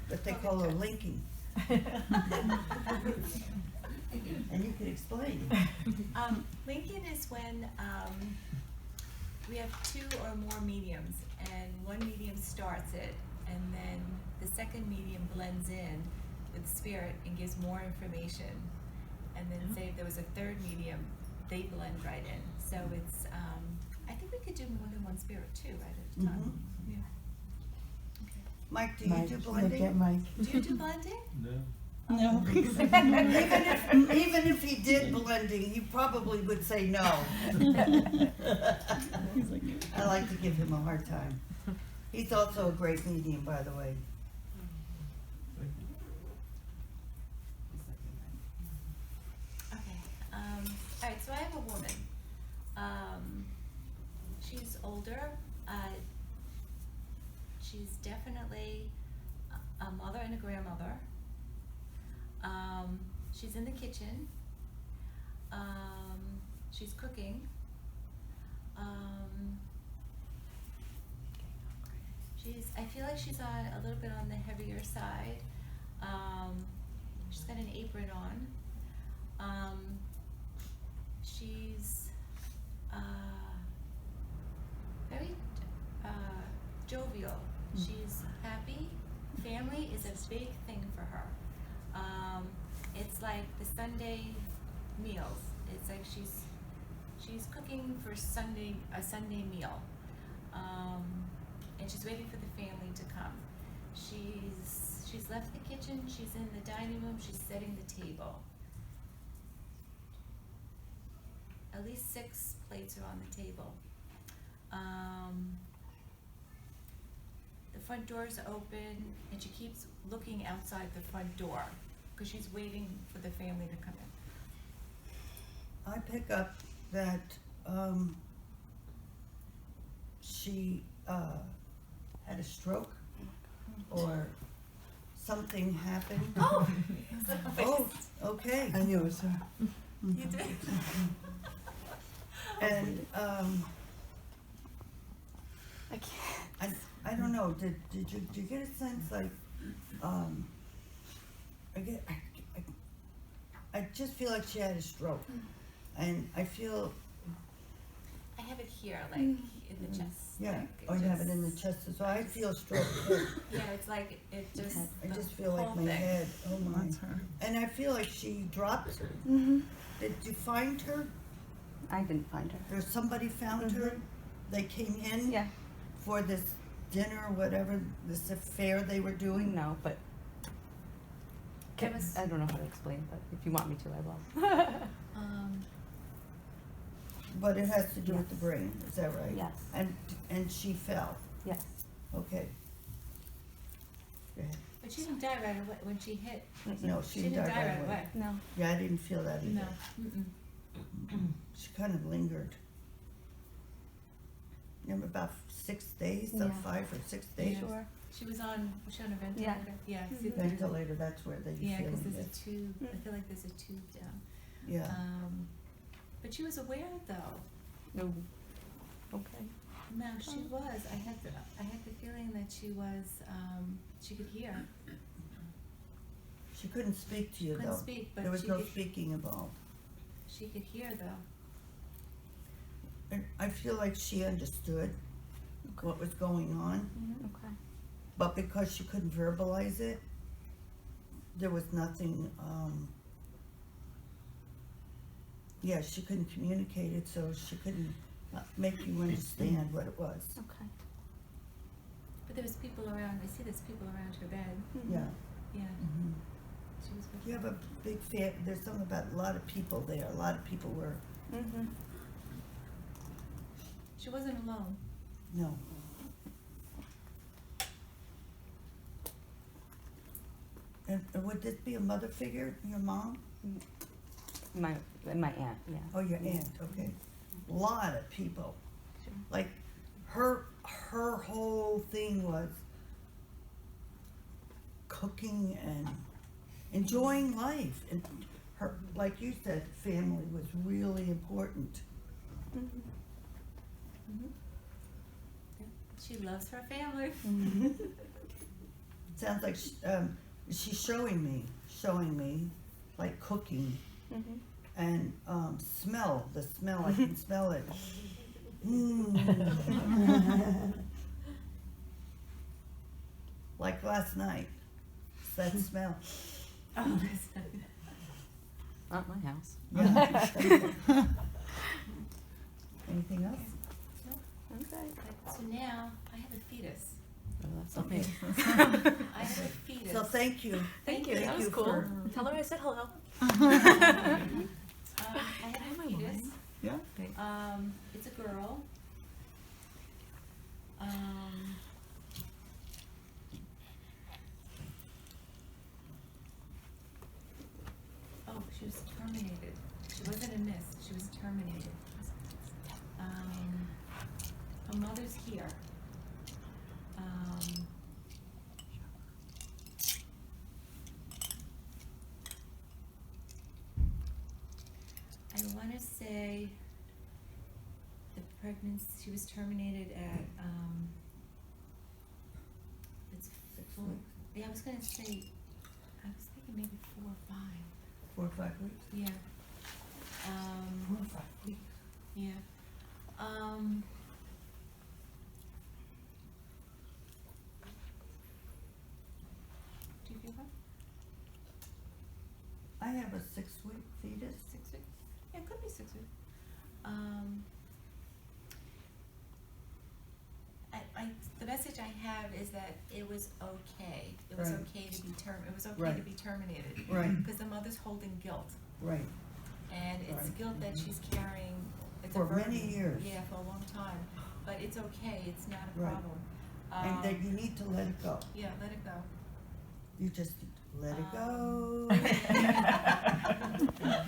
what they call a linking. And you can explain. Lincoln is when we have two or more mediums, and one medium starts it, and then the second medium blends in with spirit and gives more information. And then say if there was a third medium, they blend right in. So it's, I think we could do more than one spirit too, right, at a time. Yeah. Okay. Mike, do you do Look at blending? Mike. Do you do blending? No. No. Even if he did blending, he probably would say no. I like to give him a hard time. He's also a great medium, by the way. Okay. All right. So I have a woman. She's older. She's definitely a mother and a grandmother. She's in the kitchen. She's cooking. I feel like she's on a little bit on the heavier side. She's got an apron on. She's very jovial. She's happy. Family is a big thing for her. It's like the Sunday meals. It's like she's cooking for a Sunday meal. And she's waiting for the family to come. She's left the kitchen, she's in the dining room, she's setting the table. At least 6 plates are on the table. The front door is open, and she keeps looking outside the front door because she's waiting for the family to come in. I pick up that she had a stroke or something happened. Oh! Oh, okay. I knew it was her. You did? And I can't. I don't know. Did you get a sense like I just feel like she had a stroke, and I feel I have it here, like in the chest. yeah. Like, Oh, you have it in the chest, so I feel stroke too. Yeah, it's like it just. I just the feel like whole my thing. head. Oh my! That's her. And I feel like she dropped. Mm-hmm. Did you find her? I didn't find her. Or somebody found her? They came in Yeah. for this dinner or whatever, this affair they were doing? No, but There was- I don't know how to explain, but if you want me to, I will. But it has to do with Yes. the brain, is that right? Yes. And she fell. Yes. Okay. Go ahead. But she didn't die right away when she hit. No, She didn't die right away. No. Yeah, I didn't feel that either. No. Mm-mm. She kind of lingered. About 6 days, Yeah. 5 or 6 days. Yeah. She was on a ventilator. Yeah. See, Ventilator, that's where they yeah, feel because there's it. a tube. I feel like there's a tube down. Yeah. But she was aware though. No. Okay. No, she was. I had the feeling that she was. She could hear. She couldn't speak to you Couldn't though. speak, but There was she no could, speaking involved. she could hear though. And I feel like she understood what was going on, Okay. but because she couldn't verbalize it, there was nothing, yeah, she couldn't communicate it, so she couldn't make you understand what it was. Okay. But there was people around. I see there's people around her bed. Yeah. Yeah. Mhm. She was with You have a big there's something about a lot of people there, a lot of people were, Mm-hmm. She wasn't alone. no. And would this be a mother figure, your mom? My aunt, yeah. Oh, your aunt, okay. Lot of people. Sure. Like, her whole thing was cooking and enjoying life. And her, like you said, family was really important. Mm-hmm. Yeah. She loves her family. sounds like she's showing me, like cooking, Mhm. and the smell, I can smell it. Like last night, it's that smell. Oh, that's not. Not my house. Yeah. Anything else? Okay. So now, I have a fetus. Oh, that's Okay. okay. I have a fetus. So thank you. Thank you. Thank That was you cool. for- Tell her I said hello. I have a fetus. Yeah. It's a girl. Oh, she was terminated. She wasn't a miss, she was terminated. Her mother's here. I wanna say the pregnancy, she was terminated at, it's 6 four, weeks. yeah, I was gonna say, I was thinking maybe 4 or 5, 4 or 5 weeks. yeah. 4 or 5 weeks. Yeah. Do you feel that? I have a 6-week fetus. 6 weeks? Yeah, it could be 6 weeks. The message I have is that it was okay. It was Right. okay to be it was okay to Right. be terminated. Right. Because the mother's holding guilt. Right. And it's Right. guilt that she's carrying. It's For a burden. many years. Yeah, for a long time. But it's okay. It's not a Right. problem. And that you need to let it go. Yeah, let it go. You just let it go.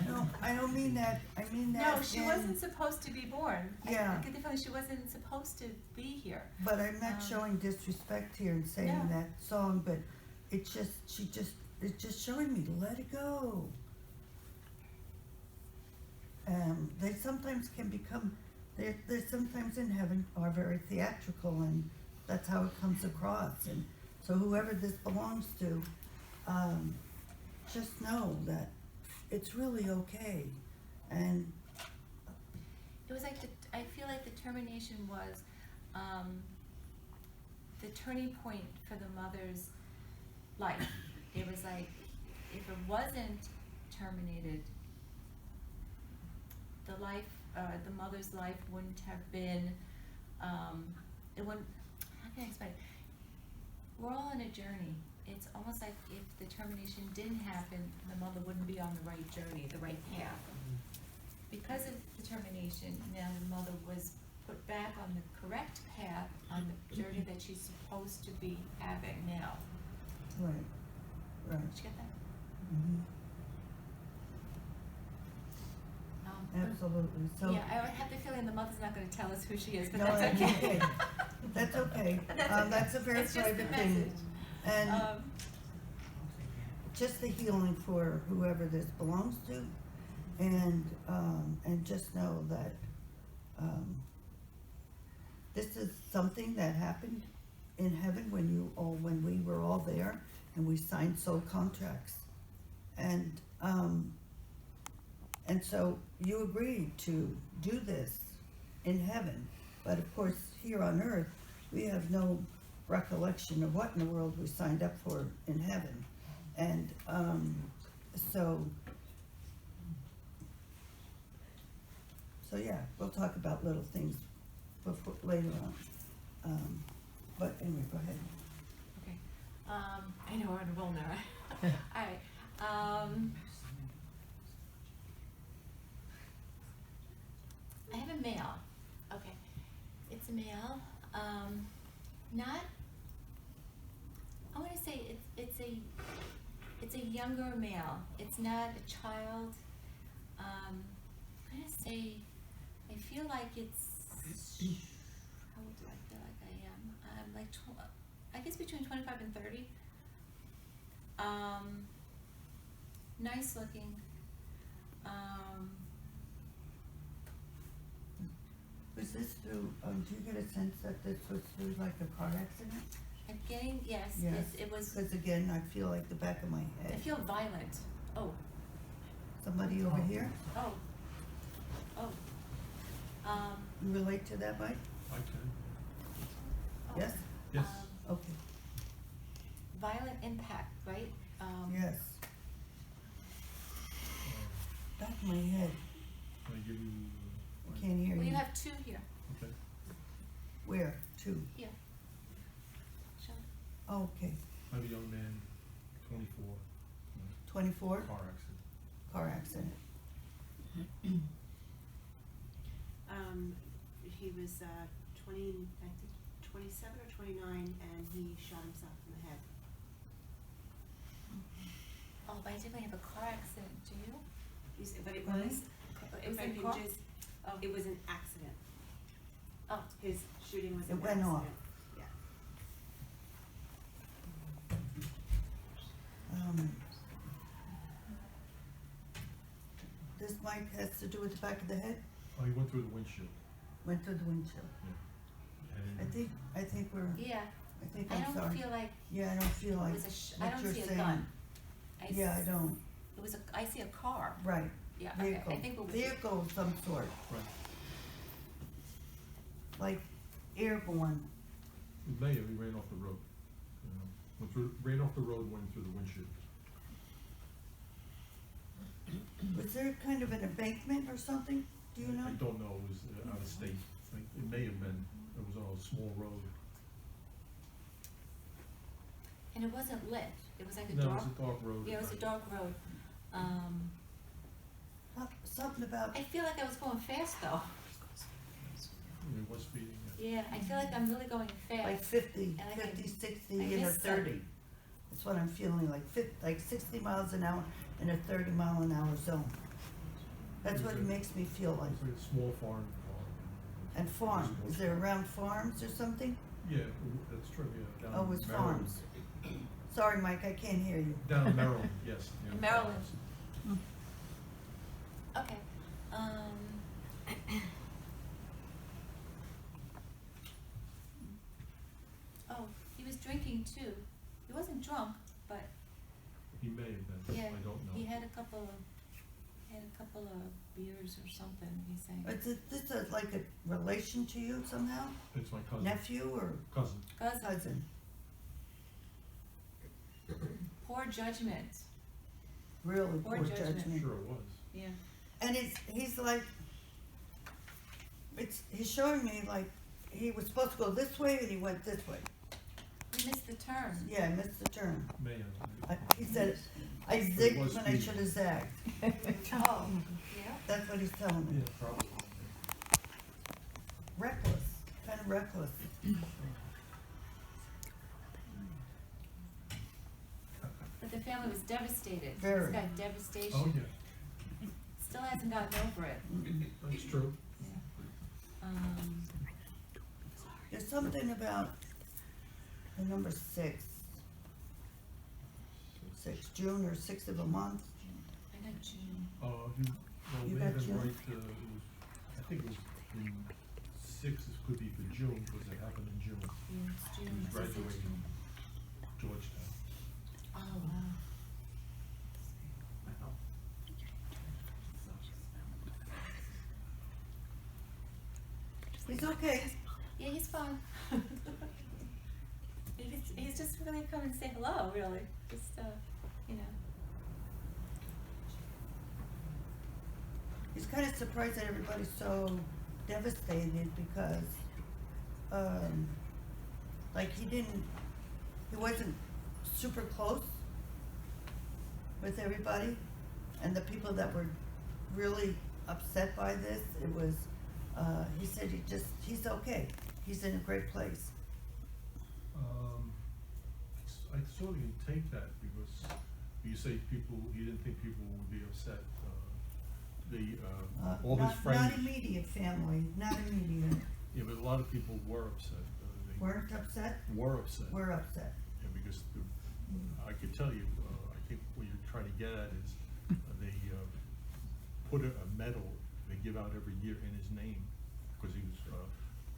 No, I don't mean that. I mean that. No, she in- wasn't supposed to be born. Yeah. I get the feeling she wasn't supposed to be here. But I'm not Um, showing disrespect here and saying No. that song, but it's just showing me to let it go. They sometimes can become, they sometimes in heaven are very theatrical, and that's how it comes across. And so whoever this belongs to, just know that it's really okay. And It was like I feel like the termination was the turning point for the mother's life. It was like, if it wasn't terminated, the mother's life wouldn't have been, it wouldn't, how can I explain it? We're all on a journey. It's almost like if the termination didn't happen, the mother wouldn't be on the right journey, the right path. Because of the termination, now the mother was put back on the correct path, on the journey that she's supposed to be having now. right, right. Did you get that? Mhm. Absolutely. So Yeah, I have the feeling the mother's not gonna tell us who she is, but No, that's that's okay. okay. That's okay. That's a very It's just the private thing. message. And just the healing for whoever this belongs to, and just know that this is something that happened in heaven when we were all there and we signed soul contracts, and so you agreed to do this in heaven, but of course here on earth we have no recollection of what in the world we signed up for in heaven. And so yeah, we'll talk about little things later on. But anyway, go ahead. Okay, I know we're on a roll now, right? Alright, I have a male, okay, it's a male, not, I wanna say it's a younger male, it's not a child, I'm gonna say, I feel like it's, how old do I feel like I am? I'm like, I guess between 25 and 30. Nice looking. Was this through, do you get a sense that this was through like a car accident? I'm getting, yes, Yes, it was, because again, I feel like the back of my I head. feel violent. Oh, Somebody over here, oh, oh. you relate to that, Mike? I can. Oh, Yes? Yes. Okay, Violent impact, right? yes, back of my head, Can I give you? I can't hear Well, you. you have two here, Okay. Where? Two? here. Show. Oh, okay, I have a young man, 24, 24, car accident. car accident. He was, 27 or 29, and he shot himself in the head. Oh, but I didn't have a car accident, do you? But it Really? was, It was if I in can car? just, Oh. it was an accident. Oh, His shooting was It an went accident. off. Yeah. This mic has to do with the back of the head, Oh, he went through the windshield. went through the windshield. And I think we're, yeah. I think I I'm don't sorry. feel like Yeah, I don't feel it like was I what don't you're see a saying. gun. Yeah, I don't, It was I see a car. right, Yeah, okay, vehicle, I think it was. vehicle of some sort, right. like airborne. It may have, he ran off the road. Ran off the road and went through the windshield. Was there kind of an embankment or something, do you know? I don't know, it was out of state. It may have been, it was on a small road. And it wasn't lit. It was like a No, it dark. was a dark road. Yeah, it was a dark road. Something about, I feel like I was going fast though. It was speeding. Yeah, I feel like I'm really going fast. like 50, And I 50, can- 60, I and a missed some. 30. That's what I'm feeling, like 60 miles an hour in a 30 mile an hour zone. That's what it makes me feel like. It's like a small farm. And farm, is there around farms or something? Yeah, that's true, yeah. down Oh, in it's Maryland. farms. Sorry, Mike, I can't hear you. Down in Maryland, yes. near In the Maryland. farms. Okay. Oh, he was drinking too. He wasn't drunk, but He may have been, yeah, I don't know. he had a couple of beers or something. He's saying. Is this like a relation to you somehow? It's my cousin. Nephew or Cousin. cousin? Poor judgment. Really Poor poor judgment. judgment. Sure it was. Yeah. And he's like, he's showing me like, he was supposed to go this way and he went this way. We missed the turn. Yeah, I missed the turn. May have. He said, I But it zigged was when I speeding. should have zagged. Oh, yeah. That's what he's telling me. Yeah, probably. Reckless, kind of reckless. But the family was devastated. Very. He's got devastation. Oh, yeah, Still hasn't gotten over it. that's true. There's something about the number 6. 6, June or 6th of a month. I got June. Well, You may have got been June? right, it was, I think it was in 6, it could be for June, because it happened in June. Yeah, it's He June. was It says it's graduating June. Georgetown. Oh, wow. He's okay. Yeah, he's fine. He's just really come and say hello, really. Just, you know. He's kind of surprised that everybody's so devastated because, like he wasn't super close with everybody. And the people that were really upset by this, it was, he said he's okay. He's in a great place. I sort of can take that, because you say you didn't think people would be upset. All his friends. Not immediate family, not immediate. Yeah, but a lot of people were upset. They Weren't upset? were upset. We're upset. Yeah, because I could tell you, I think what you're trying to get at is, they put a medal they give out every year in his name, because he was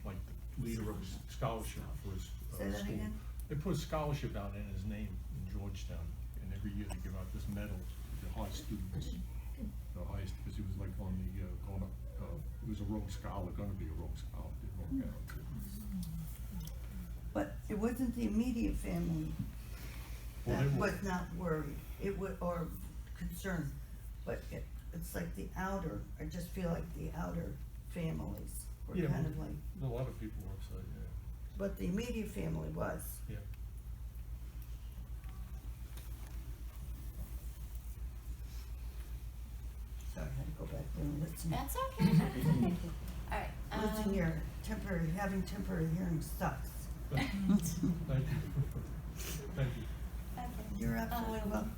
like the leader of his scholarship for his Say that school. again? They put a scholarship out in his name in Georgetown, and every year they give out this medal to the high students, the highest, because he was like on the, he was a Rhodes Scholar, gonna be a Rhodes Scholar, didn't work out. But it wasn't the immediate family Well, that they were- was not worried, it was, or concerned, but it's like the outer, I just feel like the outer families were Yeah, kind well, of like, A lot of people were upset, yeah. but the immediate family was. Yeah. Sorry, I had to go back there and listen. That's okay, that's okay. All right. Losing your having temporary hearing sucks. Thank you. Thank you. Okay. You're absolutely welcome.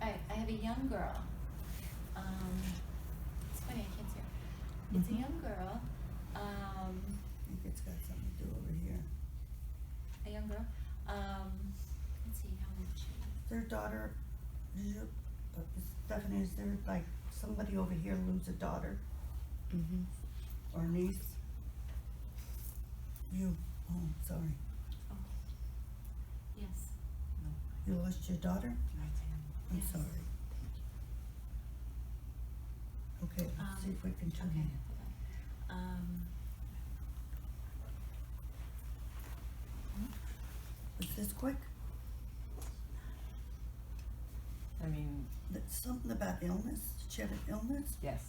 All right, I have a young girl. It's funny, I can't see her. It's a young girl, I think it's got something to do over here. a young girl. Let's see, how old is she? Their daughter, Stephanie, is there like somebody over here lose a daughter Mm-hmm. or niece? You, oh, sorry. Oh. Yes. You lost your daughter? I'm Yes. sorry. Okay, let's see if we can turn Okay, it. hold on. Was this quick? I mean, That's something about illness? Did she have an illness? yes.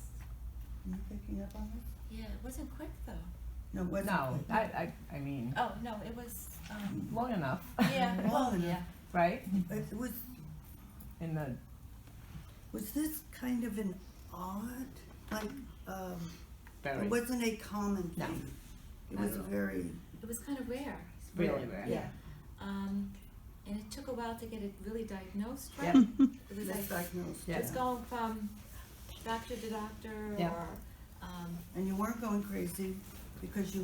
Are you picking up on this? Yeah, it wasn't quick though. No, it wasn't No, quick. I mean, Oh, no, it was, long enough. yeah, Long well, enough. yeah. Right? It In the, was this kind of an odd, like, very, it wasn't a common No. thing. It Not was at all. very, It was kind of rare. really rare. yeah. And it took a while to get it really diagnosed, right? Yeah. It was like, Misdiagnosed. Yeah. it's going from doctor to doctor Yeah. or, And you weren't going crazy because you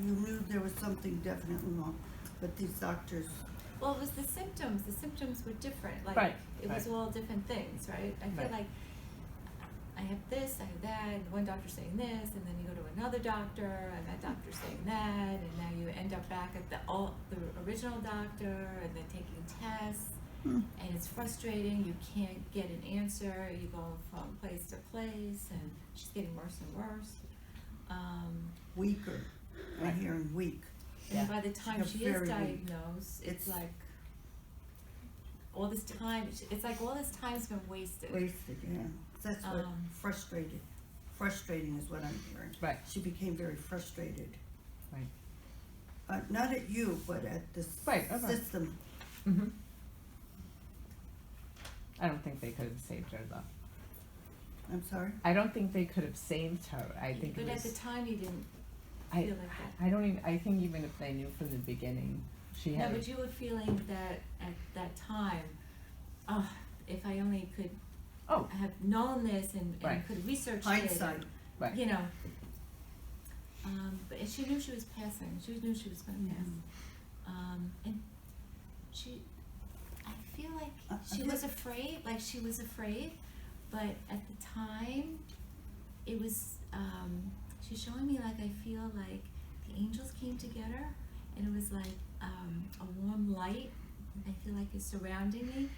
knew there was something definitely wrong. But these doctors, well, it was the symptoms were different, like, Right, it was right. all different things, right? I feel Right. like I have this, I have that, and one doctor's saying this, and then you go to another doctor, and that doctor's saying that, and now you end up back at the original doctor, and then taking tests, and it's frustrating, you can't get an answer, you go from place to place, and she's getting worse and worse. weaker, I'm hearing weak. And by the time got she is very weak. diagnosed, it's It's- like all this time, it's like all this time's been wasted. Wasted, yeah. That's what Um, frustrating is what I'm hearing. Right. She became very frustrated. right. Not at you, but at the Right, okay. system. Mm-hmm. I don't think they could have saved her though. I'm sorry? I don't think they could have saved her. I think But it at was. the time, you didn't I, feel like that. I don't even. I think even if they knew from the beginning, she No, had. but you were feeling that at that time, if I only could Oh, have known this and Right. could research it. Hindsight. right. You know. But she knew she was passing. She knew she was going to pass. And she, I feel like she was afraid. Like she was afraid, but at the time, it was. She's showing me like I feel like the angels came to get her, and it was like a warm light. I feel like is surrounding me.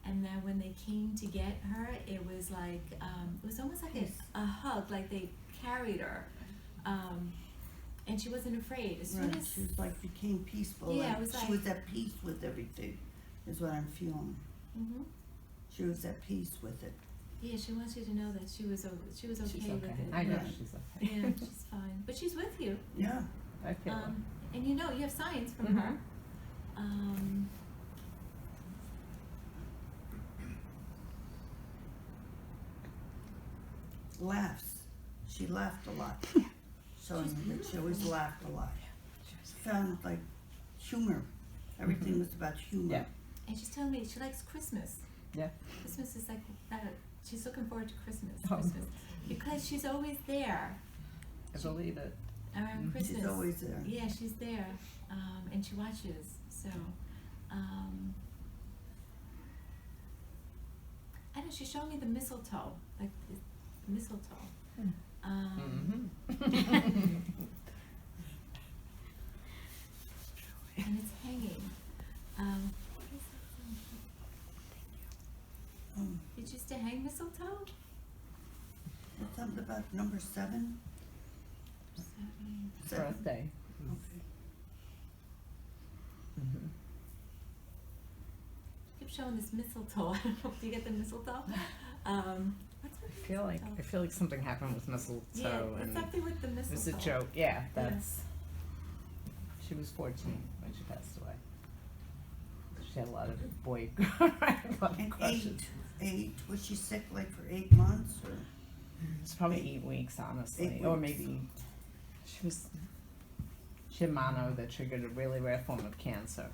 And then when they came to get her, it was like, it was almost like a hug, like they carried her. And she wasn't afraid. As soon Right, as, she was like became peaceful. Yeah, and it was she like- was at peace with everything, is what I'm feeling. Mhm. She was at peace with it. Yeah, she wants you to know that she was okay She's with okay. it. I know Yeah. she's okay. Yeah, she's fine. But she's with you. Yeah. I feel her. And you know, you have signs from Mhm. her. Laughs. She laughed a lot. Showing me that she always laughed a lot. Found like humor. Everything was about humor. Yeah. And she's telling me she likes Christmas. Yeah. Christmas is like, she's looking forward to Christmas. Oh. Christmas. Because she's always there I believe it. around Mhm. Christmas. She's always there. Yeah, she's there, and she watches. So, I know she's showing me the mistletoe, like the mistletoe. Mm-hmm. And it's hanging. What is that? Did you used to hang mistletoe? It's something about number 7? 7? Birthday. Okay. Mm-hmm. Keep showing this mistletoe. I don't know if you get the mistletoe. What's with I feel like something happened with mistletoe, Yeah, it's and something with the it mistletoe. was a joke. Yeah, that's. She was 14 when she passed away. She had a lot of boy And crushes. 8, was she sick like for 8 months or? It's probably 8 weeks, honestly, 8 or weeks. maybe she had mono that triggered a really rare form of cancer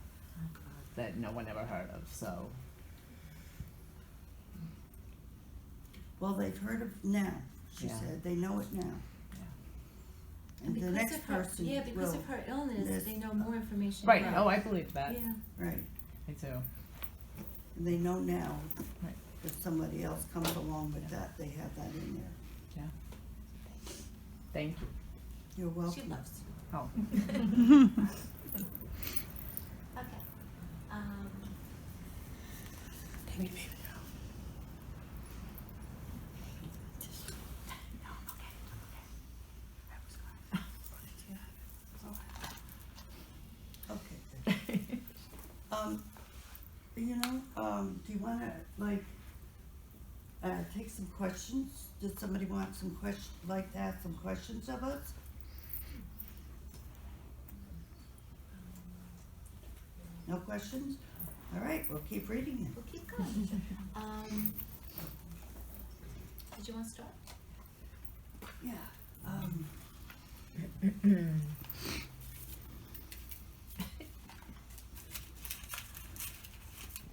that no one ever heard of. So Well, they've heard of now, she Yeah. said, they know it now. yeah. And the because next of her, person yeah, because will, of her illness, this- they know more information. Right. now. Oh, I believe that. Yeah. right, Me too. and they know now, Right. if somebody else comes along with that, they have that in there. Yeah. Thank you. You're welcome. She loves you. Oh. Okay. Okay. Do you wanna, like, take some questions? Does somebody want some like to ask some questions of us? No questions? All right, we'll keep reading it. We'll keep going. Did you want to start? Yeah,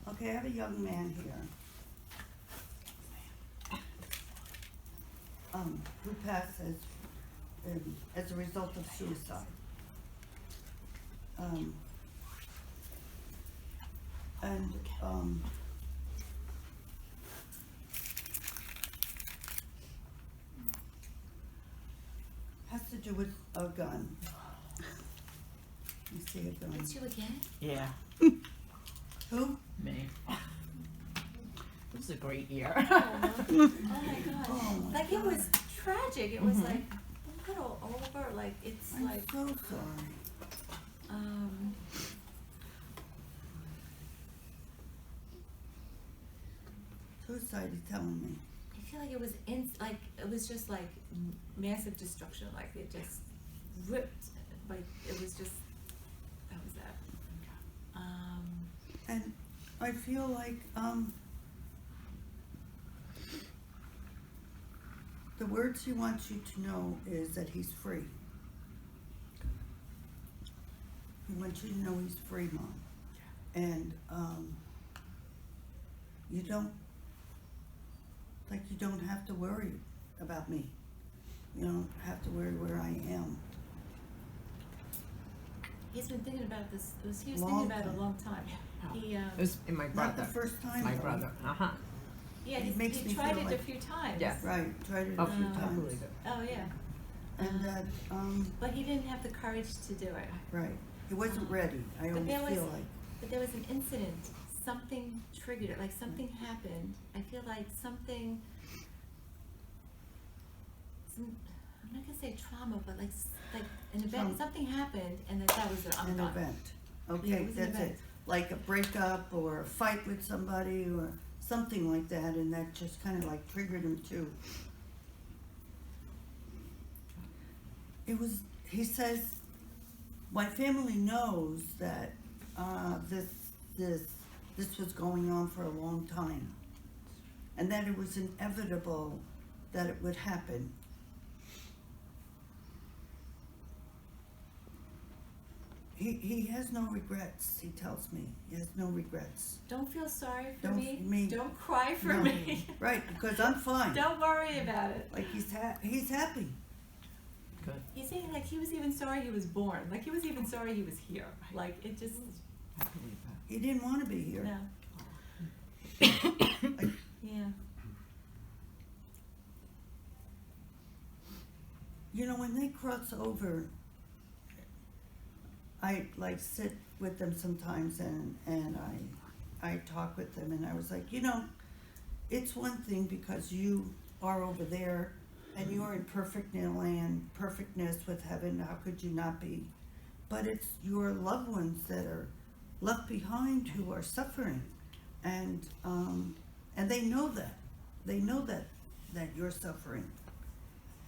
okay, I have a young man here. Who passed as a result of suicide. Has to do with a gun. You see a gun. It's you again? Yeah. Who? Me. It was a great year. Oh my god. Oh my Like it God. was tragic. It was Mhm. like a little over. Like it's I'm like so sorry. Suicide, he's telling me. I feel like it was like it was just like massive destruction. Like it just ripped. Like it was just that was that. And I feel like, the words he wants you to know is that he's free. He wants you to know he's free, Mom. And, you don't have to worry about me. You don't have to worry where I am. He's been thinking about this. He was Long thinking about it time. a long time. He It was in my brother. Not the first time, My though. brother. yeah, It makes he me tried feel it a like- few times. Yeah. Right, tried it a Oh, few I times. believe it. Oh yeah. And that, But he didn't have the courage to do it. right, he wasn't ready, I But always there was- feel like. But there was an incident. Something triggered it. Like something happened. I feel like something. I'm not gonna say trauma, but like an event. Trauma. Something happened, and that was it. I'm An done. event, Yeah, okay, it was an that's it. event. Like a breakup or a fight with somebody or something like that, and that just kinda like triggered him too. He says, my family knows that, this was going on for a long time. And that it was inevitable that it would happen. He has no regrets, he tells me. He has no regrets. Don't feel sorry for Don't me. Don't cry for No. me. Right, because I'm fine. Don't worry about it. Like he's happy. Good. He's saying like he was even sorry he was born. Like he was even sorry he was here. Like it just I believe that. He didn't want to be here. no. Yeah. you know, when they cross over, I like sit with them sometimes and I talk with them, and I was like, you know, it's one thing because you are over there and you're in perfect land, perfectness with heaven, how could you not be? But it's your loved ones that are left behind who are suffering, and they know that. They know that you're suffering,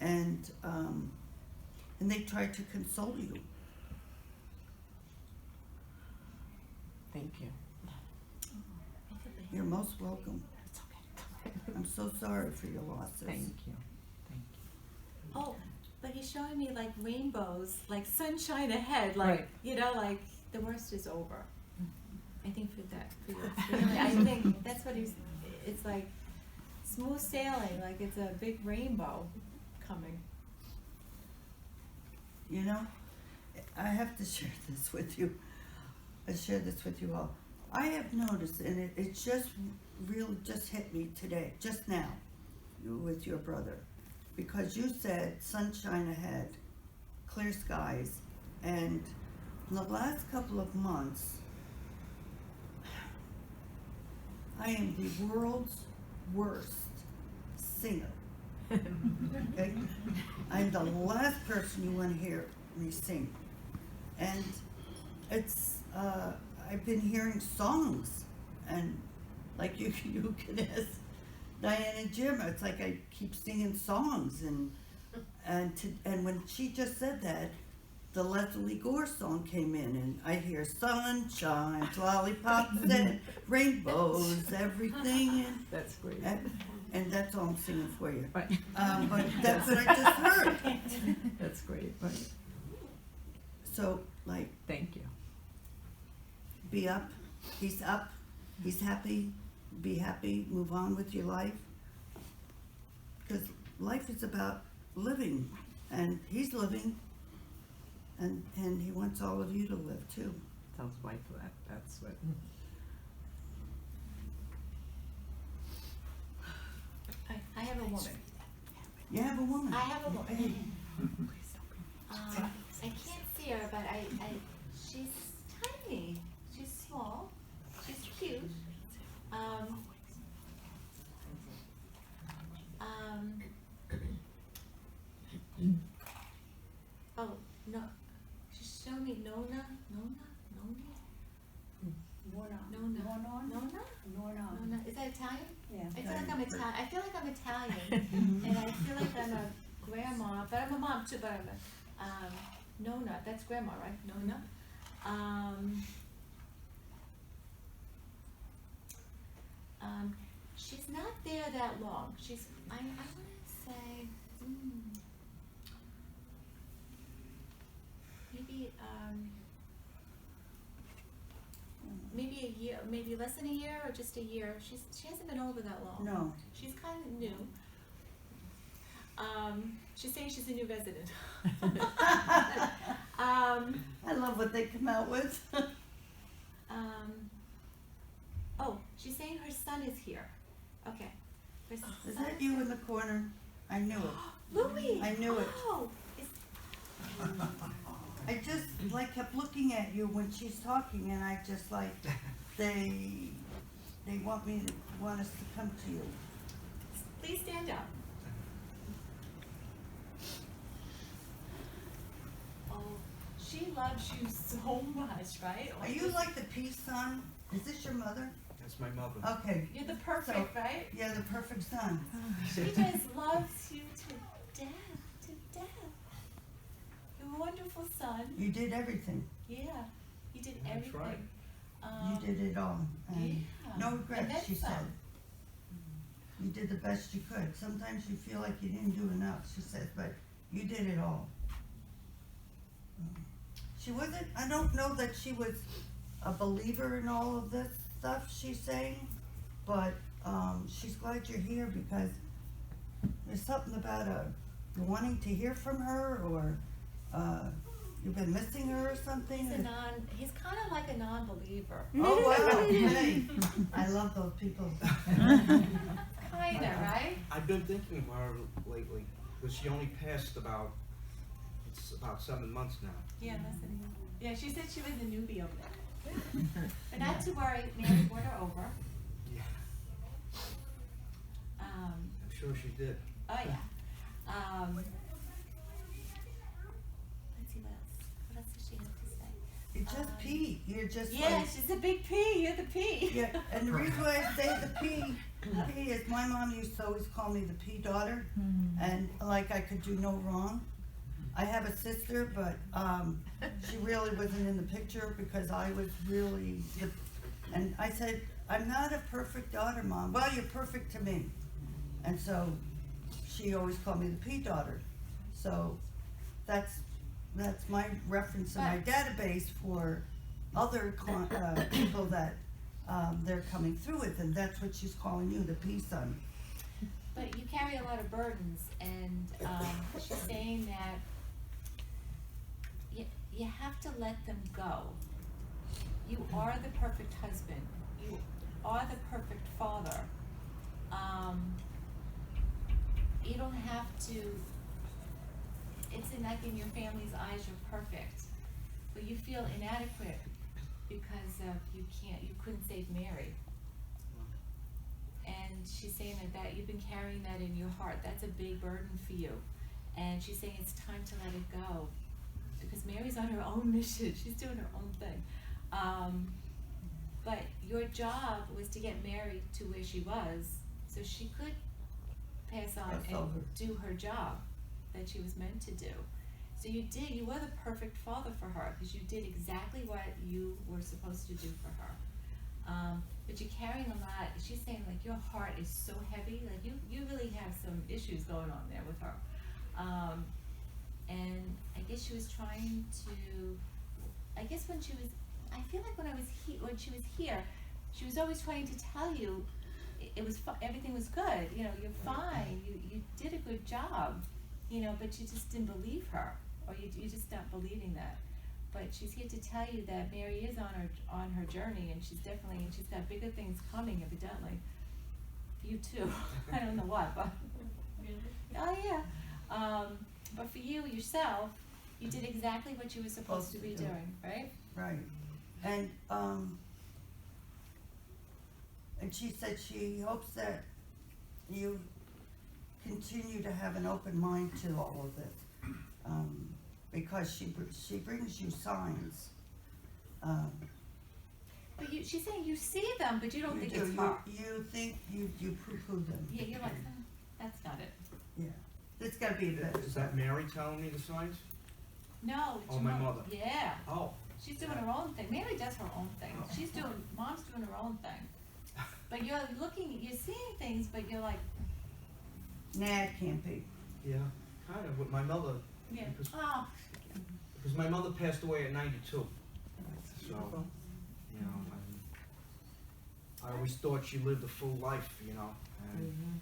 and they try to console you. Thank you. You're most welcome. It's okay. I'm so sorry for your losses. Thank you. Thank you. Oh, but he's showing me like rainbows, like sunshine ahead, like, Right. you know, like the worst is over. I think for your family, I think that's what it's like smooth sailing, like it's a big rainbow coming. You know, I have to share this with you. I share this with you all. I have noticed, and it just really just hit me today, just now, with your brother, because you said sunshine ahead, clear skies, and in the last couple of months, I am the world's worst singer. Okay? I'm the last person you want to hear me sing. And it's, I've been hearing songs, and like you can ask Diane and Jim, it's like I keep singing songs, and when she just said that, the Leslie Gore song came in, and I hear sunshine, lollipops, and rainbows, everything, That's great. and that's all I'm singing for you. Right. But that's what I just heard. That's great. Right. So, like, Thank you. be up, he's happy, be happy, move on with your life. Because life is about living, and he's living, and he wants all of you to live too. Tells wife that. That's what. I have a woman. You have a woman. I have a woman. I can't see her, but she's tiny. She's small. She's cute. Oh, no. She's showing me Nona. Is that Italian? Yeah. I feel like I'm Italian. I feel like I'm Italian, and I feel like I'm a grandma, but I'm a mom too. But I'm a Nona. That's grandma, right? Nona. She's not there that long. I want to say, maybe a year, maybe less than a year, or just a year. She hasn't been over that long. No. She's kind of new. She's saying she's a new resident. I love what they come out with. Oh, she's saying her son is here. Okay. Her Is son that you in the corner? I knew it. Louis! I knew it. Oh, I just like kept looking at you when she's talking, and I just like they want us to come to you. please stand up. Oh, she loves you so much, right? Are you like the peace son? Is this your mother? That's my mother. Okay. You're the perfect, right? Yeah, the perfect son. She just loves you to death, to death. You're a wonderful son. You did everything. Yeah, you did Yeah, everything. that's right. You did it all. And Yeah. no And regrets, then she some. said. You did the best you could. Sometimes you feel like you didn't do enough, she said, but you did it all. She wasn't, I don't know that she was a believer in all of this stuff she's saying, but she's glad you're here because there's something about you wanting to hear from her, or you've been missing her or something. He's kind of like a non-believer. Oh wow, hey, I love those people. Kinda, right? I've been thinking about her lately, because she only passed about It's about 7 months now. Yeah, less than a year. Yeah, she said she was a newbie over there. But not to worry, Mary brought her over. Yeah, Um, I'm sure she did. oh yeah. Let's see what else. What else does she have to say? You just pee, you're just Yeah, like, she's a big P. You're the P. yeah, and the reason why I say the P is my mom used to always call me the P daughter, and like I could do no wrong. I have a sister, but she really wasn't in the picture because I was really the, and I said, I'm not a perfect daughter, Mom. Well, you're perfect to me. And so she always called me the P daughter. So that's my reference in my database for other people that they're coming through with, and that's what she's calling you, the P son. But you carry a lot of burdens, and she's saying that you have to let them go. You are the perfect husband. You are the perfect father. You don't have to, it's like in your family's eyes you're perfect, but you feel inadequate because of you couldn't save Mary. And she's saying that you've been carrying that in your heart. That's a big burden for you. And she's saying it's time to let it go. Because Mary's on her own mission. She's doing her own thing. But your job was to get Mary to where she was so she could pass on and do her job that she was meant to do. So you were the perfect father for her because you did exactly what you were supposed to do for her. But you're carrying a lot. She's saying like your heart is so heavy, like you really have some issues going on there with her. And I guess she was trying to, I guess when she was, I feel like when she was here, she was always trying to tell you it was everything was good, you know, you're fine, you did a good job, you know, but you just didn't believe her, or you just stopped believing that. But she's here to tell you that Mary is on her journey, and she's got bigger things coming, evidently. You too. I don't know what, but oh yeah. But for you yourself, you did exactly what you were supposed to be doing, right? Right. And she said she hopes that you continue to have an open mind to all of this, because she brings you signs. But she's saying you see them, but you don't think it's you, her. you think you poo-poo them. Yeah, you're like, that's not it. Yeah. It's gotta be better. Is that Mary telling me the signs? No, it's Oh, your my mother. mother. Yeah. Oh. She's doing her own thing. Mary does her own thing. Oh. Mom's doing her own thing. But you're seeing things, but you're like, Nah, it can't be. Yeah, kind of with my mother. yeah. Because, Oh, because my mother passed away at 92. So, you know, I always thought she lived a full life, you know. And,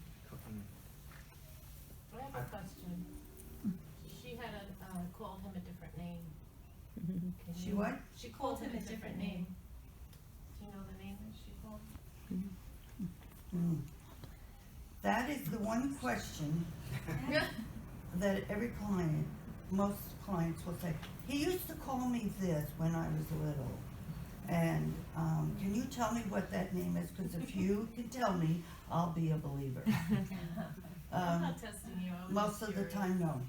I have a question. She had called him a different name. She what? she called him a different name. Do you know the name that she called? That is the one question that every client, most clients will say, he used to call me this when I was little. And can you tell me what that name is? Because if you can tell me, I'll be a believer. I'm not testing you. I was Most just of the curious. time, no.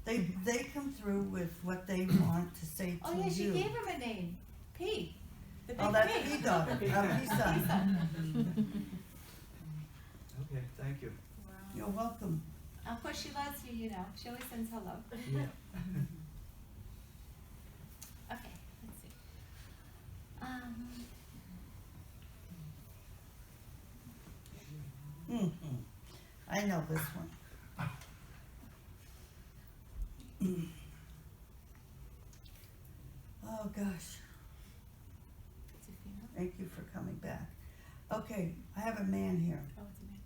They come through with what they want to say to Oh yeah, she you. gave him a name. P. The big Oh, that's P. P daughter, P son. Okay, thank you. Wow. You're welcome. Of course she loves you, you know. She always sends her love. Yeah. Okay, let's see. I know this one. Oh, gosh. It's a female. Thank you for coming back. Okay, I have a man here. Oh, it's a man.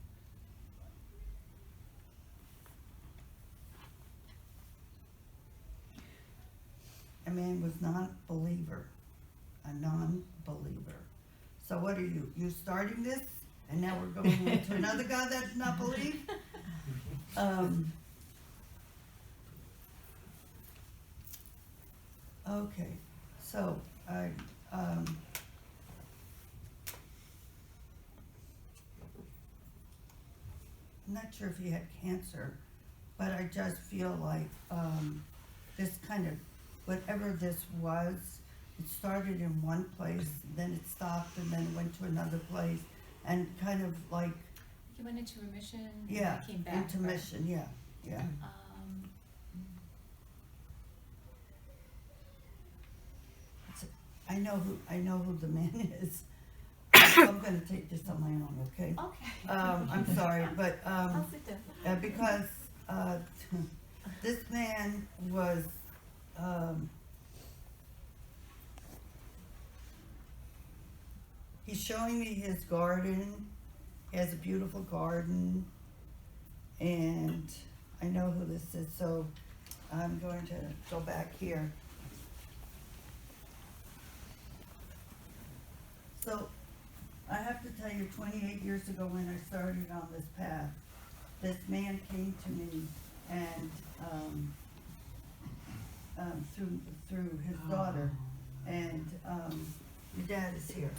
A man was not a believer, a non-believer. So what are you? You starting this, and now we're going on to another guy that's not believe? Okay, so I, I'm not sure if he had cancer, but I just feel like, this kind of, whatever this was, it started in one place, then it stopped, and then went to another place, and kind of like, He went into remission, and yeah, then came back. intermission, yeah, yeah. Right? I know who the man is. I'm gonna take this on my own, okay? Okay. I'm sorry, but, I'll sit down. because, this man was, he's showing me his garden. He has a beautiful garden, and I know who this is, so I'm going to go back here. So, I have to tell you, 28 years ago when I started on this path, this man came to me and, through his daughter, and, your dad is here.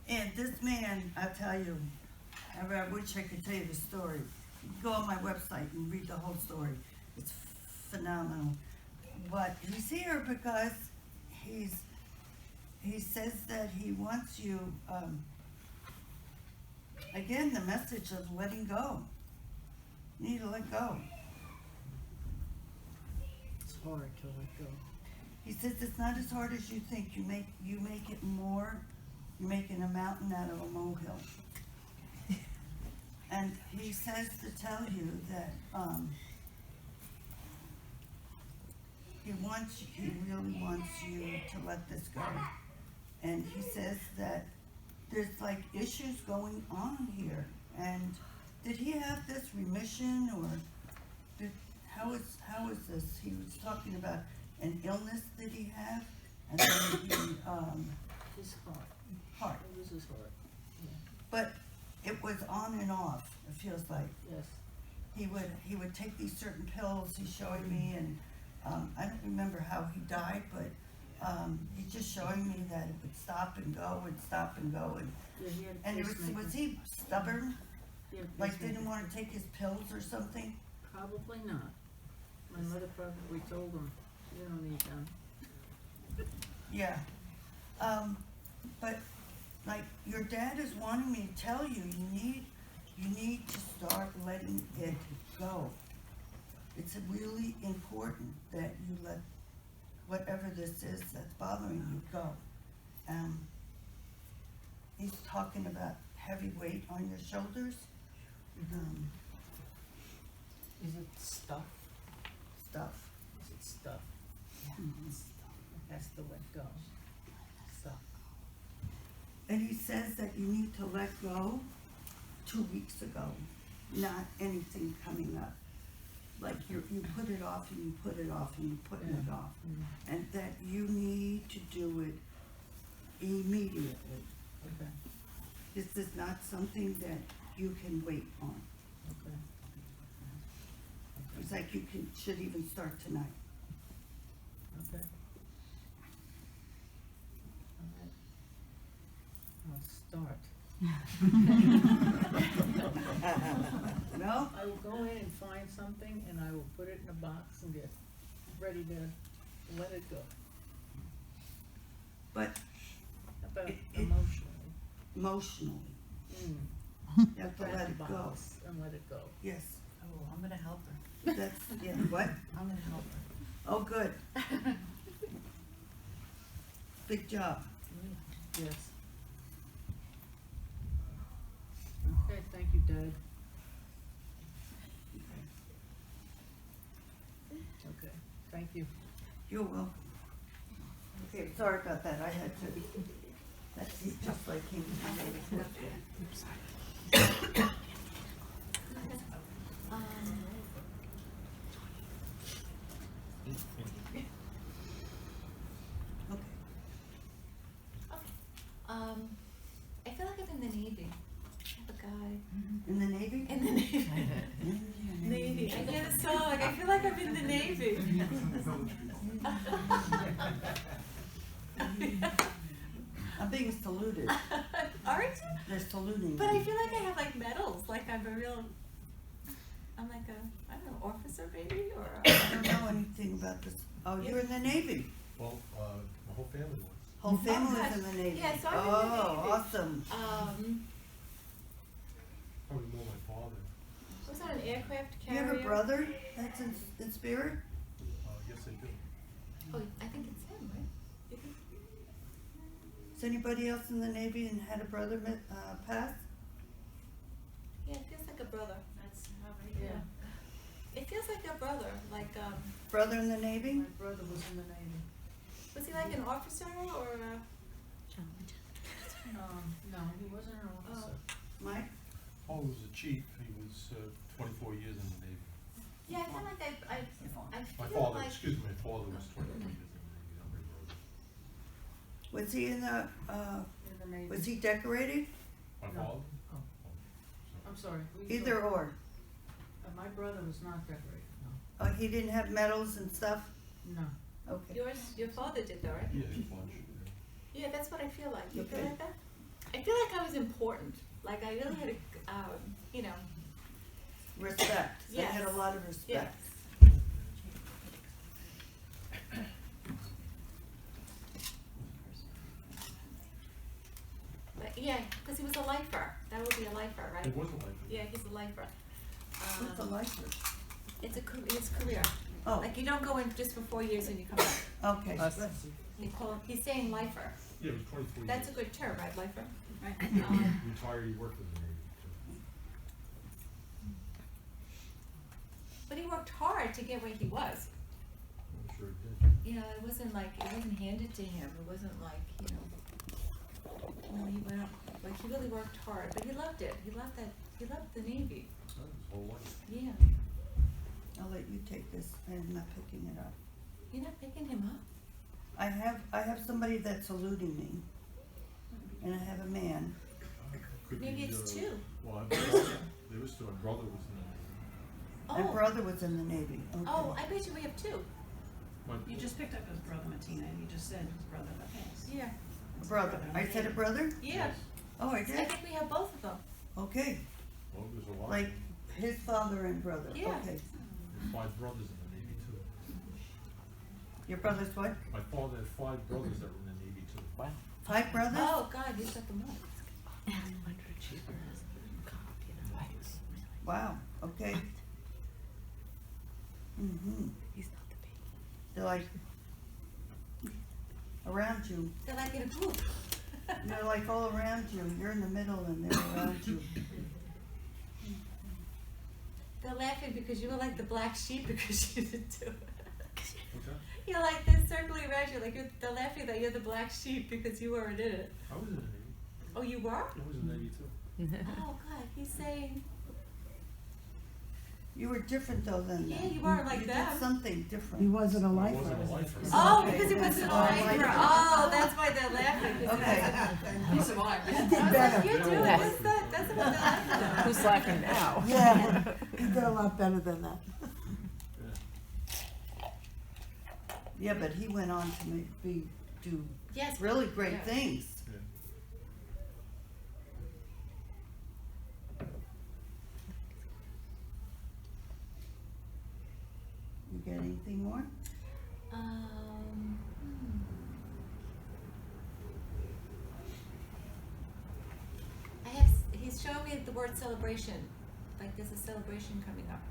And this man, I tell you, I wish I could tell you the story. You can go on my website and read the whole story. It's phenomenal. But he's here because he says that he wants you, again, the message of letting go. You need to let go. It's hard to let go. He says it's not as hard as you think. You make it more. You're making a mountain out of a molehill. And he says to tell you that he really wants you to let this go. And he says that there's like issues going on here. And did he have this remission, or how is this? He was talking about an illness that he had, and then His heart. heart. It was his heart. But it was on and off, it feels like. Yes. He would take these certain pills he's showing me, and I don't remember how he died, but he's just showing me that it would stop and go and stop and go, and Yeah, he had a pacemaker. was he stubborn? He had a Like pacemaker. didn't want to take his pills or something? Probably not. My mother probably told him, you don't need them. Yeah. But like your dad is wanting me to tell you, you need to start letting it go. It's really important that you let whatever this is that's bothering you go. He's talking about heavy weight on your shoulders. Is it stuff? Stuff. Is it stuff? Mhm. It has to let go. Stuff. And he says that you need to let go 2 weeks ago, not anything coming up. Like you put it off and you put it off and you putting it off. And that you need to do it immediately. Okay, This is not something that you can wait on. okay. It's like you should even start tonight. Okay. All right. I'll start. No? I will go in and find something and I will put it in a box and get ready to let it go. But How about It- emotionally? emotionally, Mm. you have to Put it let in it a go. box and let it go. Yes, Oh, I'm gonna help her. that's, yeah, what? I'm gonna help her. Oh, good. Big job. Yes. Okay, thank you, Dad. Okay, thank you. You're welcome. Okay, sorry about that, I had to, that's just like him. Okay. I feel like I'm in the Navy. I have a guy In the Navy? in the Navy. Navy. I hear the song, like I feel like I'm in the Navy. I'm being saluted. Aren't you? They're saluting But I me. feel like I have like medals, like I'm like a, I don't know, officer maybe, or I don't know anything about this. Oh, you're in the Navy. Well, my whole family was. Whole family gosh. is in the Navy. Yeah, so I'm in the Oh, Navy. awesome. Probably more my father. was that an aircraft You carrier? have a brother that's in spirit? Yes, I do. Oh, I think it's him, right? You think- Is anybody else in the Navy and had a brother pass? Yeah, it feels like a brother. That's how I Yeah, It feels like a brother, like, Brother in the Navy? my brother was in the Navy. was he like an officer or a? No, he wasn't an officer. Mike? Oh, he was a chief. He was 24 years in the Navy. Yeah, I feel like I My feel father, like. excuse me, my father was 24 years in the Navy, not my brother. Was he in the, In the Navy. was he decorated? My No. father? Oh. So- I'm sorry. we Either thought- or? My brother was not decorated, no. Oh, he didn't have medals and stuff? No. Okay. Your father did though, right? Yeah, a bunch. Yeah, that's what I feel like. You feel Okay. like that? I feel like I was important. Like I really had a, you know, Respect. They had a Yes. lot of respect. but yeah, because he was a lifer. That would be a lifer, right? He wasn't like that. Yeah, he's a lifer. What's a lifer? It's his career. Oh, Like you don't go in just for 4 years and you come back. okay. Us. He's saying lifer. Yeah, it was 24 That's a years. good term, right? Lifer. Right. Retired, he worked in the Navy too. But he worked hard to get where he was. I'm sure he did. You know, it wasn't handed to him. It wasn't like, you know, he went up, like he really worked hard, but he loved it. He loved the Navy. That was his whole life. Yeah. I'll let you take this. I'm not picking it up. You're not picking him up? I have somebody that's saluting me. And I have a man. Could Maybe be, it's two. Well, I brother, there was two. My brother was in the Navy. My Oh, brother was in the Navy. Okay. oh, I bet you we have two. My, You just picked up his brother, Matina, and you just said his brother that passed. Yeah. A brother. I said a brother? Yeah. Yes. Oh, I I did? think we have both of them. Okay. Well, there's a lot. Like his father and brother. Yeah. Okay. There's 5 brothers in the Navy too. Your brother's what? My father had 5 brothers that were in the Navy too. Wow. 5 brothers? Oh, God, he's got them all. Wow. Okay. Mm-hmm. They're like around you. They're like in a group. They're like all around you. You're in the middle and they're around you. They're laughing because you were like the black sheep because you didn't do it. What's that? You're like, they're circling around you, like they're laughing that you're the black sheep because you weren't in it. I was in the Navy. Oh, you were? I was in the Navy too. Oh, God, he's saying, You were different though than yeah, them. you weren't like You them. did something different. He wasn't a I lifer. wasn't a lifer. Oh, Okay. because he wasn't a Oh, lifer. lifer. Oh, that's why they're laughing. 'cause Okay. He survived. He did I was like, better. you're doing Yeah. this, that's what they're laughing at. Who's laughing now? Yeah, he did a lot better than that. Yeah. Yeah, but he went on to do Yes. really great Yeah. things. Yeah. You get anything more? Um, he's showing me the word celebration, like there's a celebration coming up.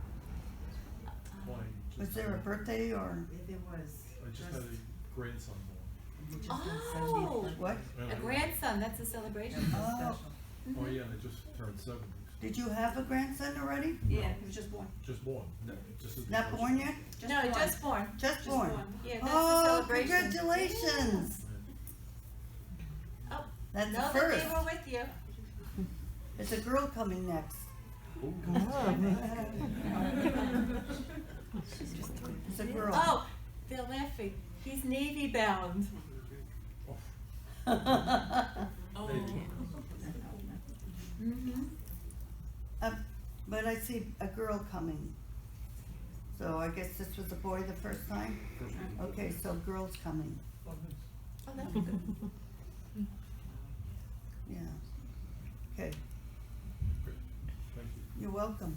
Why? Was there a birthday or There was. I just had a grandson born. Oh, what? a grandson, that's a celebration. Oh, Oh yeah, and I just turned 7 weeks. did you have a grandson already? Yeah, he was just born. Just born. No, just as the Not first born one. yet? No, just born. Just Just born. born. Yeah, that's the Oh, celebration. congratulations! Oh, That's know the that first. they were with you. There's a girl coming next. Ooh. It's a girl. Oh, they're laughing. He's Navy bound. Oh. Maybe. Mm-hmm. But I see a girl coming. So I guess this was a boy the first time? Okay, so girls coming, Oh, that's good. yeah. Okay, Great, thank you. you're welcome.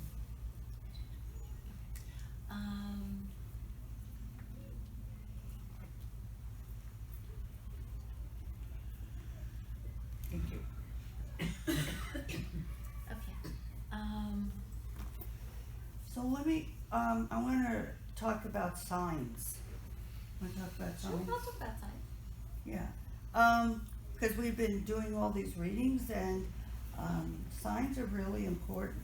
Thank you. Okay. So let me, I wanna talk about signs. Wanna talk about Sure, signs? I'll talk about signs. Yeah, cause we've been doing all these readings and, signs are really important.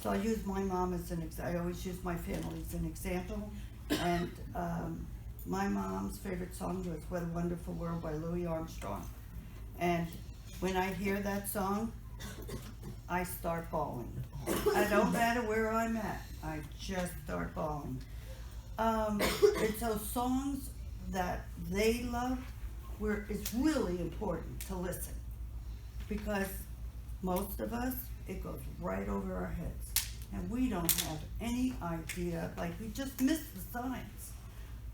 So I use my mom as I always use my family as an example. And, my mom's favorite song was What a Wonderful World by Louis Armstrong. And when I hear that song, I start bawling. I don't matter where I'm at, I just start bawling. It's those songs that they love where it's really important to listen. Because most of us, it goes right over our heads. And we don't have any idea, like we just miss the signs.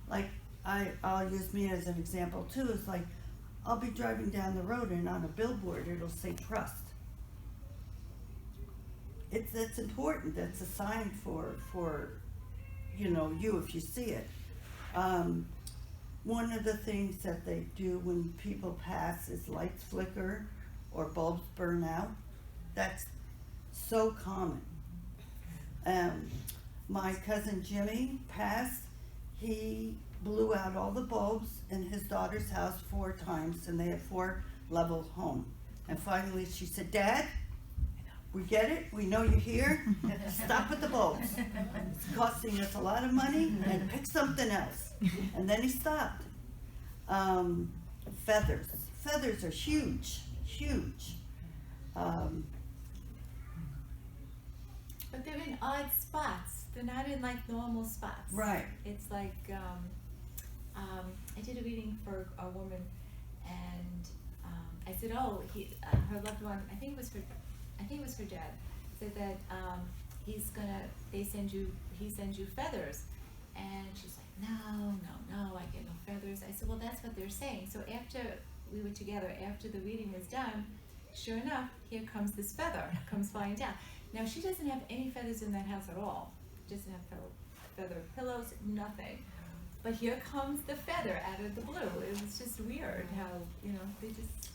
Like, I'll use me as an example too, it's like, I'll be driving down the road and on a billboard, it'll say trust. That's important, that's a sign for, you know, you if you see it. One of the things that they do when people pass is lights flicker or bulbs burn out. That's so common. My cousin Jimmy passed, he blew out all the bulbs in his daughter's house 4 times, and they have 4-level home. And finally she said, Dad, we get it, we know you're here, stop with the bulbs. It's costing us a lot of money, and pick something else. And then he stopped. Feathers. Feathers are huge, huge. But they're in odd spots. They're not in like normal spots. Right. It's like, I did a reading for a woman, and I said, oh, her loved one, I think it was her dad, said that he sends you feathers. And she's like, no, I get no feathers. I said, well, that's what they're saying. So after we were together, after the reading was done, sure enough, here comes this feather, comes flying down. Now, she doesn't have any feathers in that house at all. Doesn't have feather pillows, nothing. But here comes the feather out of the blue. It was just weird how, you know, they just,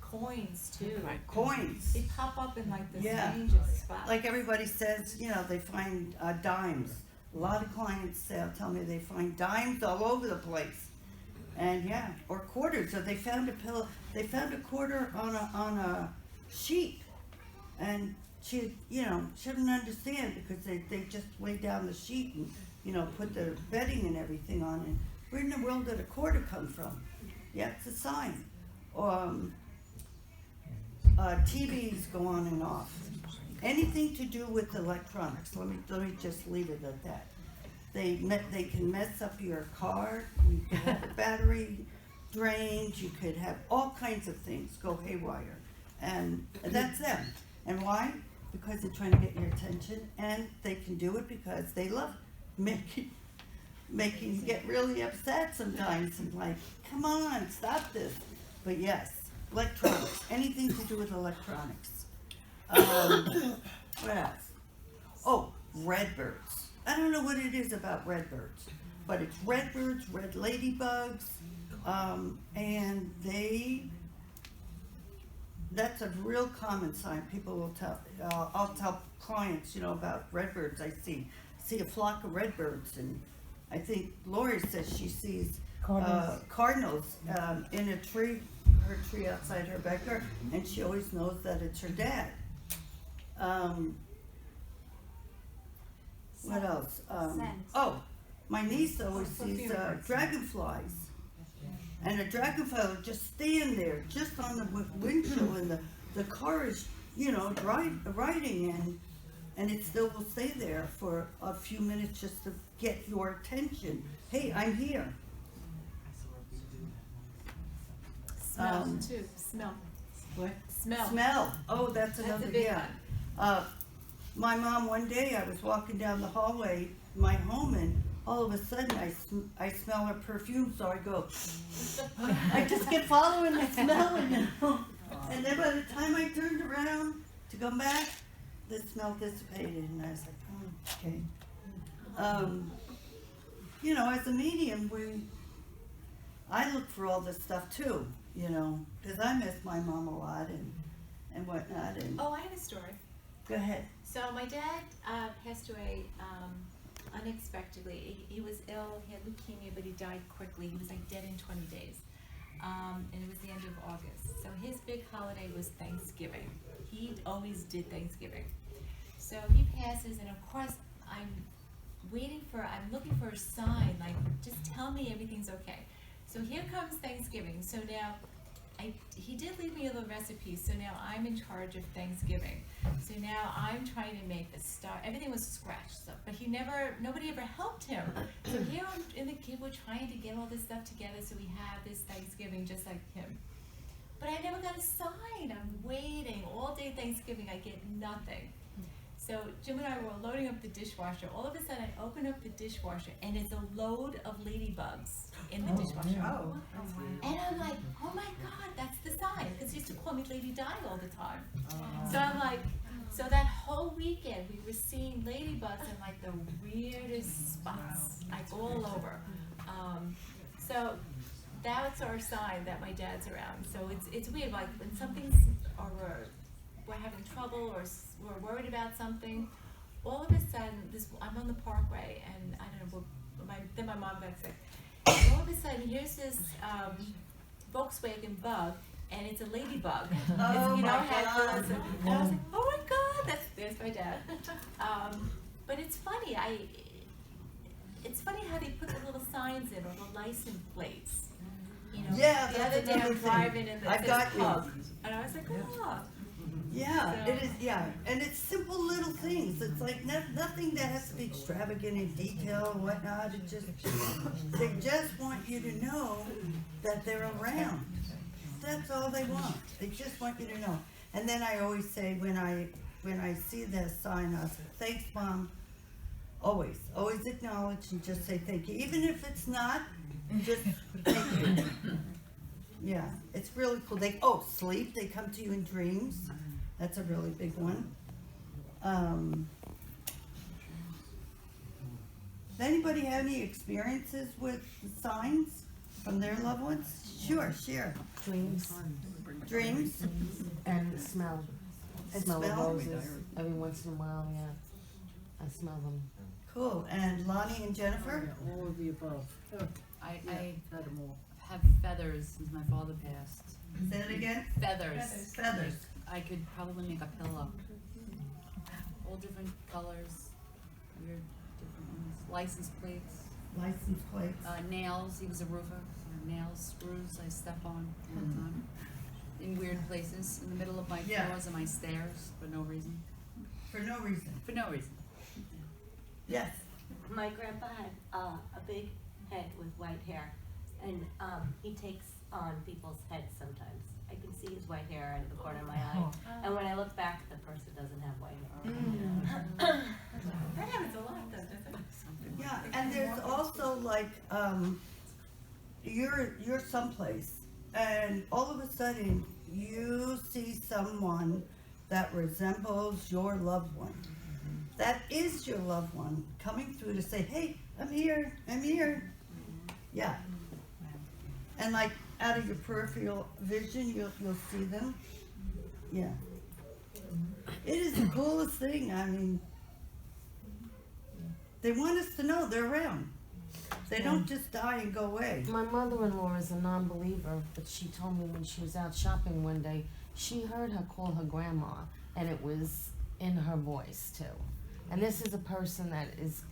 coins too. Coins. They pop up in like the Yeah. strangest spots. Like everybody says, you know, they find dimes. A lot of clients tell me they find dimes all over the place. And yeah, or quarters, or they found a quarter on a sheet. And she didn't understand because they just laid down the sheet and, you know, put the bedding and everything on it. Where in the world did a quarter come from? Yeah, it's a sign. TVs go on and off. Anything to do with electronics, let me just leave it at that. They can mess up your car, you could have a battery drained, you could have all kinds of things go haywire. And that's them. And why? Because they're trying to get your attention, and they can do it because they love making you get really upset sometimes and like, come on, stop this. But yes, electronics, anything to do with electronics. What else? Oh, redbirds. I don't know what it is about redbirds, but it's redbirds, red ladybugs, and that's a real common sign. People will tell, I'll tell clients, you know, about redbirds. I see a flock of redbirds, and I think Lori says she sees cardinals in a tree, her tree outside her backyard, and she always knows that it's her dad. What else? Oh, my niece always sees dragonflies. And a dragonfly will just stand there, just on the windshield, and the car is, you know, riding, and it still will stay there for a few minutes just to get your attention. Hey, I'm here. Smell too. Smell. What? Smell. Smell. Oh, that's That's another, a big yeah. one. my mom, one day, I was walking down the hallway, my home, and all of a sudden I smell her perfume, so I go, I just kept following the smell, and then by the time I turned around to come back, the smell dissipated, and I was like, oh, okay. You know, as a medium, I look for all this stuff too, you know, because I miss my mom a lot and whatnot, and Oh, I have a story. go ahead. So my dad passed away unexpectedly. He was ill, he had leukemia, but he died quickly. He was like dead in 20 days. And it was the end of August. So his big holiday was Thanksgiving. He always did Thanksgiving. So he passes, and of course I'm looking for a sign, like, just tell me everything's okay. So here comes Thanksgiving. So now, he did leave me a little recipe, so now I'm in charge of Thanksgiving. So now I'm trying to make the star, everything was scratched, so, but nobody ever helped him. So here I'm in the kitchen, trying to get all this stuff together so we have this Thanksgiving just like him. But I never got a sign. I'm waiting all day Thanksgiving, I get nothing. So Jim and I were loading up the dishwasher. All of a sudden I open up the dishwasher and it's a load of ladybugs in the dishwasher. Oh. And I'm like, oh my God, that's the sign. Because he used to call me Lady Di all the time. So I'm like, so that whole weekend we were seeing ladybugs in like the weirdest spots, like all over. So that's our sign that my dad's around. So it's weird, like when something's, or we're having trouble or we're worried about something, all of a sudden, I'm on the parkway and I don't know, then my mom got sick. And all of a sudden, here's this Volkswagen Bug, and it's a ladybug. Oh, you know, my had God. those, and I was like, oh my God, there's my dad. But it's funny, it's funny how they put the little signs in, or the license plates. You know, Yeah, the that's other day another I'm thing. driving and I it got says you. pub, and I was like, oh. Yeah, So- it is, yeah, and it's simple little things, it's like nothing that has to be extravagant in detail and whatnot, it just, they just want you to know that they're around. That's all they want, they just want you to know. And then I always say, when I see that sign, I say, thanks, Mom, always acknowledge and just say thank you, even if it's not, just thank you. Yeah, it's really cool, sleep, they come to you in dreams. That's a really big one. Does anybody have any experiences with signs from their loved ones? Sure, share. Dreams Dreams? and smell. And Smell of smell? roses. Every once in a while, yeah. I smell them. Cool. And Lonnie and Jennifer? Yeah, all of the above. I Had them all. have feathers since my father passed. Say it again? Feathers. Feathers. I could probably make a pillow. All different colors, weird different ones. License plates, License plates. nails. He was a roofer. So nails, screws I step on all the time. In weird places, in the middle of my Yeah. floors and my stairs for no reason. For no reason. For no reason. Yes. My grandpa had a big head with white hair, and he takes on people's heads sometimes. I can see his white hair out of the corner of my eye, and when I look back, the person doesn't have white hair. That happens a lot, though, doesn't it? Yeah, and there's also like, you're someplace, and all of a sudden, you see someone that resembles your loved one. That is your loved one coming through to say, hey, I'm here. Yeah. And like, out of your peripheral vision, you'll see them. Yeah. It is the coolest thing. I mean, they want us to know they're around. They don't just die and go away. My mother-in-law is a non-believer, but she told me when she was out shopping one day, she heard her call her grandma, and it was in her voice too. And this is a person that is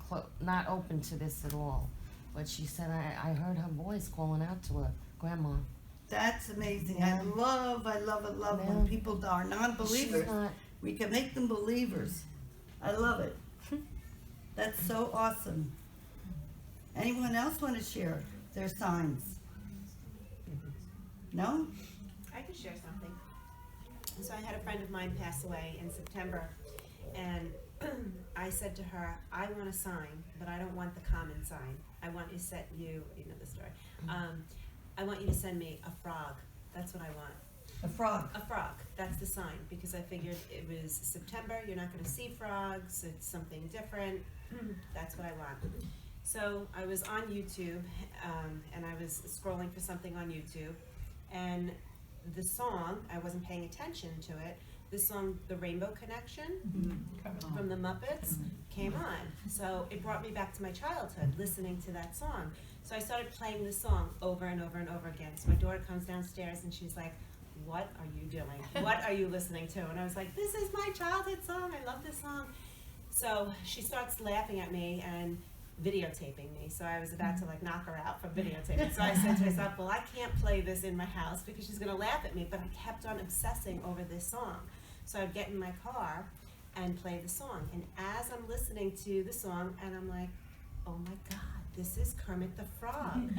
not open to this at all. But she said, I heard her voice calling out to her grandma. That's amazing. Yeah. I love it when Yeah. people are non-believers. She's not, We can make them believers. I love it. That's so awesome. Anyone else want to share their signs? No? I could share something. So I had a friend of mine pass away in September, and I said to her, I want a sign, but I don't want the common sign. I want you to set you know the story. I want you to send me a frog. That's what I want. A frog. A frog. That's the sign, because I figured it was September. You're not going to see frogs. It's something different. That's what I want. So I was on YouTube, and I was scrolling for something on YouTube, and the song, I wasn't paying attention to it. The song, The Rainbow Connection, from the Muppets, came on. So it brought me back to my childhood, listening to that song. So I started playing the song over and over and over again. So my daughter comes downstairs and she's like, what are you doing? What are you listening to? And I was like, this is my childhood song. I love this song. So she starts laughing at me and videotaping me. So I was about to like knock her out for videotaping. So I said to myself, well, I can't play this in my house because she's gonna laugh at me. But I kept on obsessing over this song. So I'd get in my car and play the song. And as I'm listening to the song, and I'm like, oh my God, this is Kermit the Frog.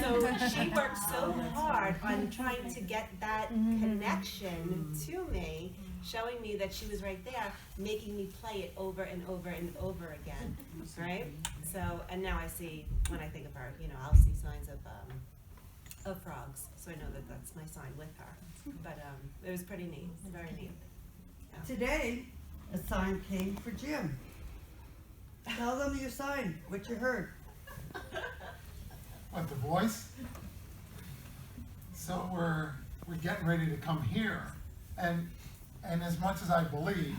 So she worked so hard on trying to get that connection to me, showing me that she was right there, making me play it over and over and over again, right? So, and now I see, when I think of her, you know, I'll see signs of frogs. So I know that that's my sign with her. But it was pretty neat, very neat. Yeah. Today, a sign came for Jim. Tell them your sign, what you heard. What, the voice? So we're getting ready to come here, and as much as I believe,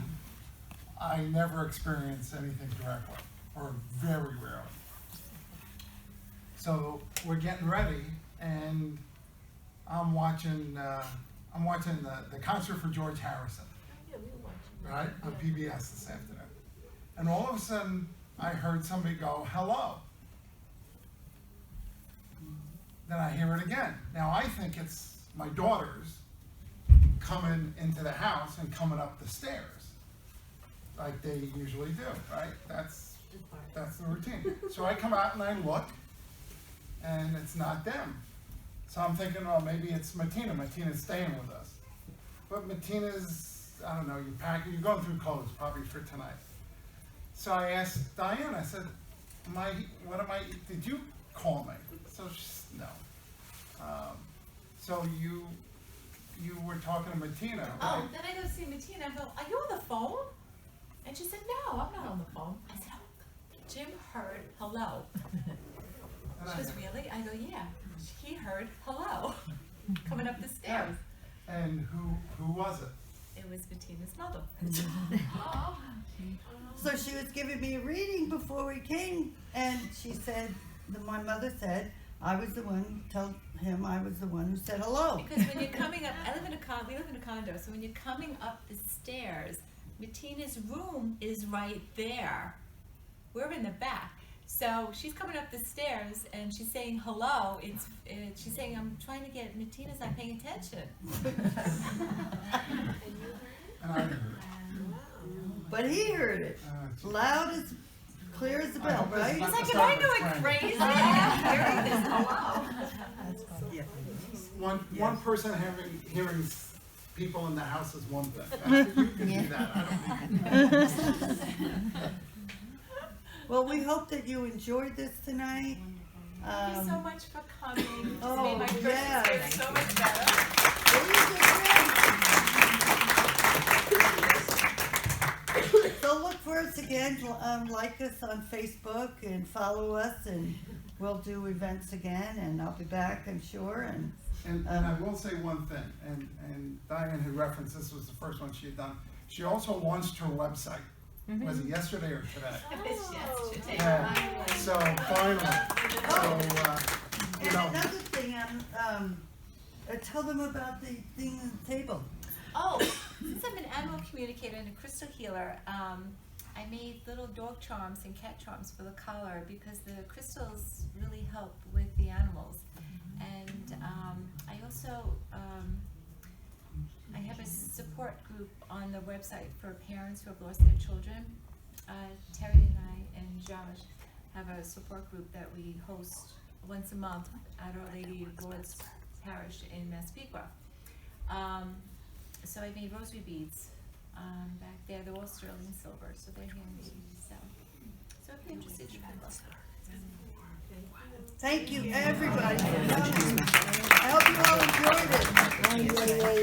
I never experience anything directly, or very rarely. So we're getting ready, and I'm watching the concert for George Harrison, right, on PBS this afternoon. And all of a sudden, I heard somebody go, hello. Then I hear it again. Now I think it's my daughters coming into the house and coming up the stairs, like they usually do, right? That's the routine. So I come out and I look, and it's not them. So I'm thinking, oh, maybe it's Matina. Matina's staying with us. But Matina's, I don't know, you're going through clothes probably for tonight. So I asked Diane, I said, did you call me? So she's, no. So you were talking to Matina, right? Oh, then I go see Matina. I go, are you on the phone? And she said, no, I'm not on the phone. I said, oh, Jim heard hello. She goes, really? I go, yeah. He heard hello coming up the stairs. And who was it? It was Matina's mother. So she was giving me a reading before we came, and she said, my mother said, I was the one, tell him I was the one who said hello. Because when you're coming up, we live in a condo, so when you're coming up the stairs, Matina's room is right there. We're in the back. So she's coming up the stairs and she's saying hello. She's saying, I'm trying to get, Matina's not paying attention. And I heard it. But he heard it, loud as clear as a bell, right? He's like, am I going crazy? I'm hearing this hello. One person hearing people in the house is one thing. You can do that. I don't need Well, we hope that you enjoyed this tonight. Thank you so much for coming. You just Oh, made my Christmas yes. experience so much better. So look for us again, like us on Facebook and follow us, and we'll do events again, and I'll be back, I'm sure. And I will say one thing, and Diane had referenced this was the first one she had done. She also launched her website. Was it yesterday or today? It was yesterday. Yeah. So finally, you And know. another thing, tell them about the thing on the table. Oh, since I'm an animal communicator and a crystal healer, I made little dog charms and cat charms for the collar because the crystals really help with the animals. And I also, I have a support group on the website for parents who have lost their children. Terry and I and Josh have a support group that we host once a month at Our Lady of Lourdes Parish in Massapequa. So I made rosary beads back there. They're all sterling silver, so they're handy. So if you're interested, you can look. Thank you, everybody, for coming. I hope you all enjoyed it.